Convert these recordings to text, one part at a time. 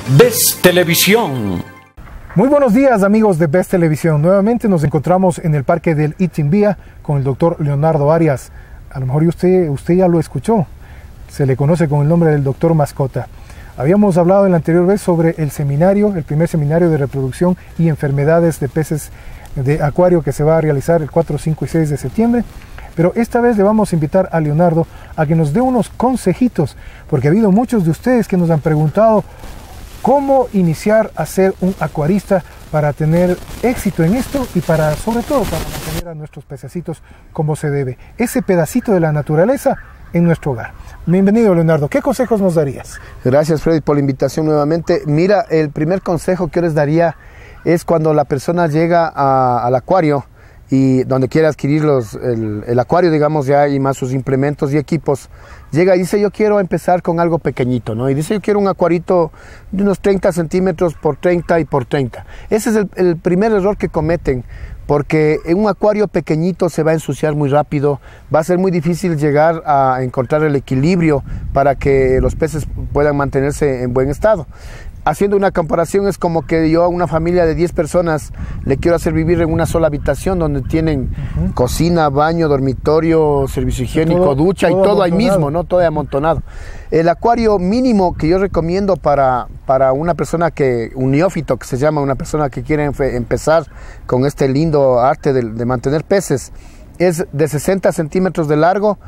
Best Televisión. Muy buenos días, amigos de Best Televisión. Nuevamente nos encontramos en el parque del Itimbía con el doctor Leonardo Arias. A lo mejor usted ya lo escuchó. Se le conoce con el nombre del doctor Mascota. Habíamos hablado en la anterior vez sobre el seminario, el primer seminario de reproducción y enfermedades de peces de acuario que se va a realizar el 4, 5 y 6 de septiembre. Pero esta vez le vamos a invitar a Leonardo a que nos dé unos consejitos, porque ha habido muchos de ustedes que nos han preguntado cómo iniciar a ser un acuarista para tener éxito en esto y sobre todo para mantener a nuestros pececitos como se debe. Ese pedacito de la naturaleza en nuestro hogar. Bienvenido, Leonardo. ¿Qué consejos nos darías? Gracias, Freddy, por la invitación nuevamente. Mira, el primer consejo que yo les daría es cuando la persona llega al acuario y donde quiere adquirir el acuario, digamos, ya y más sus implementos y equipos, llega y dice: yo quiero empezar con algo pequeñito, ¿no? Y dice: yo quiero un acuarito de unos 30 centímetros por 30 y por 30. Ese es el primer error que cometen, porque en un acuario pequeñito se va a ensuciar muy rápido, va a ser muy difícil llegar a encontrar el equilibrio para que los peces puedan mantenerse en buen estado. Haciendo una comparación, es como que yo a una familia de 10 personas le quiero hacer vivir en una sola habitación donde tienen cocina, baño, dormitorio, servicio higiénico, ducha y todo ahí mismo, ¿no? Todo amontonado. El acuario mínimo que yo recomiendo para una persona un neófito, que se llama, una persona que quiere empezar con este lindo arte de mantener peces, es de 60 centímetros de largo,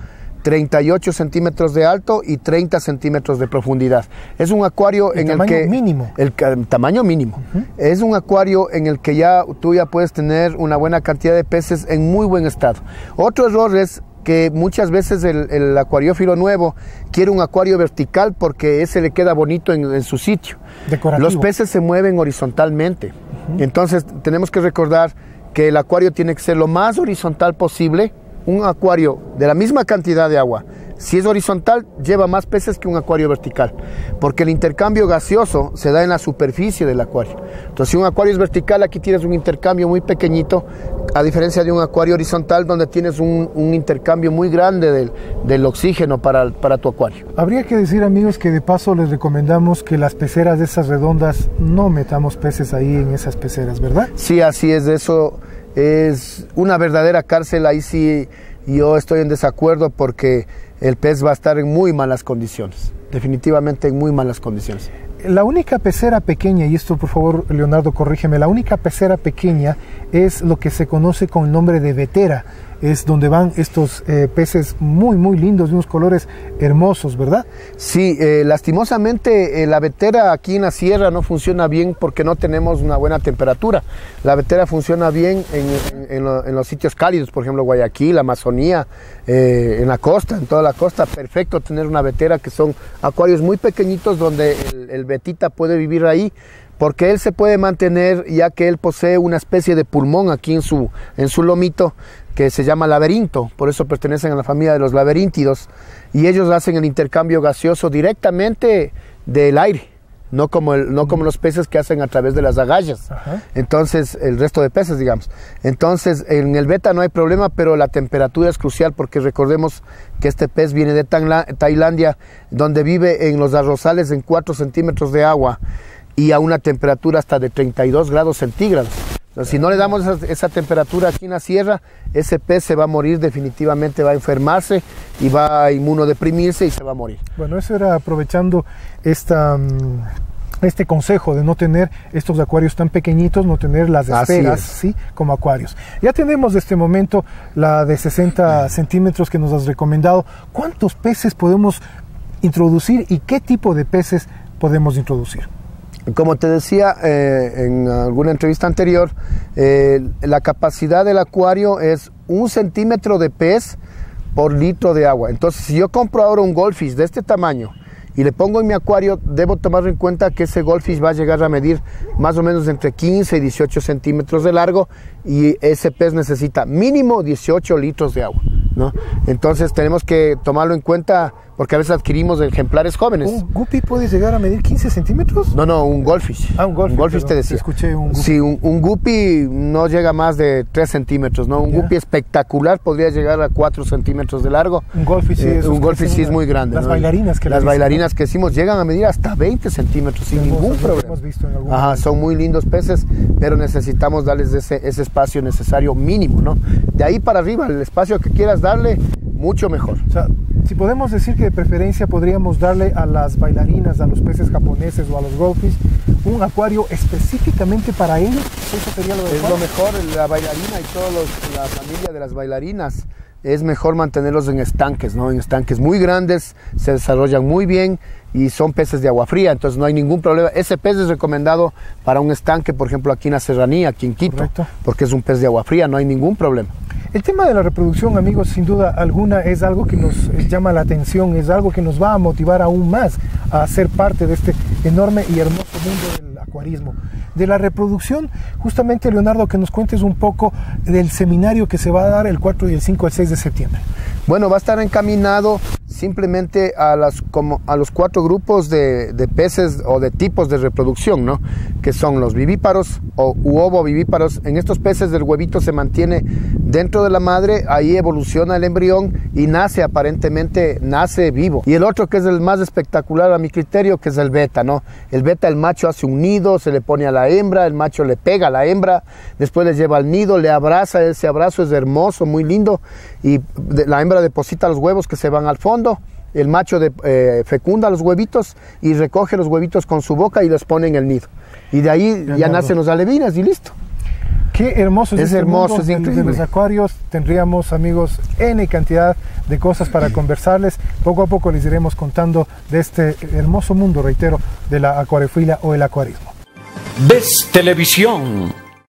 38 centímetros de alto y 30 centímetros de profundidad. Es un acuario en el que... Mínimo. El tamaño mínimo. Es un acuario en el que tú ya puedes tener una buena cantidad de peces en muy buen estado. Otro error es que muchas veces el acuariófilo nuevo quiere un acuario vertical porque ese le queda bonito en su sitio. Decorativo. Los peces se mueven horizontalmente. Entonces tenemos que recordar que el acuario tiene que ser lo más horizontal posible. Un acuario de la misma cantidad de agua, si es horizontal, lleva más peces que un acuario vertical, porque el intercambio gaseoso se da en la superficie del acuario. Entonces, si un acuario es vertical, aquí tienes un intercambio muy pequeñito, a diferencia de un acuario horizontal, donde tienes un intercambio muy grande del oxígeno para tu acuario. Habría que decir, amigos, que de paso les recomendamos que las peceras de esas redondas no metamos peces ahí en esas peceras, ¿verdad? Sí, así es. Eso es una verdadera cárcel. Ahí sí yo estoy en desacuerdo, porque el pez va a estar en muy malas condiciones, definitivamente en muy malas condiciones. La única pecera pequeña, y esto por favor, Leonardo, corrígeme, la única pecera pequeña es lo que se conoce con el nombre de vetera. Es donde van estos peces muy muy lindos, de unos colores hermosos, ¿verdad? Sí, lastimosamente la vetera aquí en la sierra no funciona bien porque no tenemos una buena temperatura. La vetera funciona bien en los sitios cálidos, por ejemplo Guayaquil, Amazonía, en la costa, en toda la costa. Perfecto tener una vetera, que son acuarios muy pequeñitos donde el vetita puede vivir ahí, porque él se puede mantener, ya que él posee una especie de pulmón aquí en su lomito, que se llama laberinto. Por eso pertenecen a la familia de los laberintidos, y ellos hacen el intercambio gaseoso directamente del aire, no como los peces que hacen a través de las agallas. Entonces, el resto de peces, digamos. Entonces, en el beta no hay problema, pero la temperatura es crucial, porque recordemos que este pez viene de Tailandia, donde vive en los arrozales en 4 centímetros de agua y a una temperatura hasta de 32 grados centígrados. Entonces, si no le damos esa temperatura aquí en la sierra, ese pez se va a morir definitivamente, va a enfermarse y va a inmunodeprimirse y se va a morir. Bueno, eso era aprovechando este consejo de no tener estos acuarios tan pequeñitos, no tener las esferas, ¿sí?, como acuarios. Ya tenemos de este momento la de 60 centímetros que nos has recomendado. ¿Cuántos peces podemos introducir y qué tipo de peces podemos introducir? Como te decía en alguna entrevista anterior, la capacidad del acuario es 1 centímetro de pez por litro de agua. Entonces, si yo compro ahora un goldfish de este tamaño y le pongo en mi acuario, debo tomar en cuenta que ese goldfish va a llegar a medir más o menos entre 15 y 18 centímetros de largo, y ese pez necesita mínimo 18 litros de agua, ¿no? Entonces tenemos que tomarlo en cuenta porque a veces adquirimos ejemplares jóvenes. ¿Un guppy puede llegar a medir 15 centímetros? No, un goldfish. Ah, un goldfish. Un goldfish te decía. Escuché un guppy. Sí, un guppy no llega más de 3 centímetros, ¿no? Un guppy espectacular podría llegar a 4 centímetros de largo. Un goldfish sí es, un goldfish sí es muy grande. Las ¿no? bailarinas que Las bailarinas que decimos llegan a medir hasta 20 centímetros sin ningún problema. Hemos visto en algún Ajá, son muy lindos peces, pero necesitamos darles ese espacio necesario mínimo, ¿no? De ahí para arriba, el espacio que quieras darle, mucho mejor. O sea, si podemos decir que de preferencia podríamos darle a las bailarinas, a los peces japoneses o a los goldfish, un acuario específicamente para ellos, eso sería lo mejor. Es lo mejor, la bailarina y toda la familia de las bailarinas, es mejor mantenerlos en estanques, ¿no? En estanques muy grandes, se desarrollan muy bien y son peces de agua fría, entonces no hay ningún problema. Ese pez es recomendado para un estanque, por ejemplo, aquí en la Serranía, aquí en Quito. Correcto. Porque es un pez de agua fría, no hay ningún problema. El tema de la reproducción, amigos, sin duda alguna es algo que nos llama la atención, es algo que nos va a motivar aún más a ser parte de este enorme y hermoso mundo del acuarismo. De la reproducción, justamente, Leonardo, que nos cuentes un poco del seminario que se va a dar el 4 y el 5 al 6 de septiembre. Bueno, va a estar encaminado simplemente a los 4 grupos de peces o de tipos de reproducción, ¿no? Que son los vivíparos u ovovivíparos. En estos peces el huevito se mantiene dentro de la madre, ahí evoluciona el embrión y aparentemente nace vivo. Y el otro, que es el más espectacular a mi criterio, que es el beta, ¿no? El beta, el macho hace un nido, se le pone a la hembra, el macho le pega a la hembra, después le lleva al nido, le abraza, ese abrazo es hermoso, muy lindo, y la hembra deposita los huevos que se van al fondo. El macho fecunda los huevitos y recoge los huevitos con su boca y los pone en el nido. Y de ahí ya nacen los alevines y listo. Qué hermoso es hermoso, es increíble. De los acuarios tendríamos, amigos, N cantidad de cosas para conversarles. Poco a poco les iremos contando de este hermoso mundo, reitero, de la acuariofilia o el acuarismo. Ves Televisión.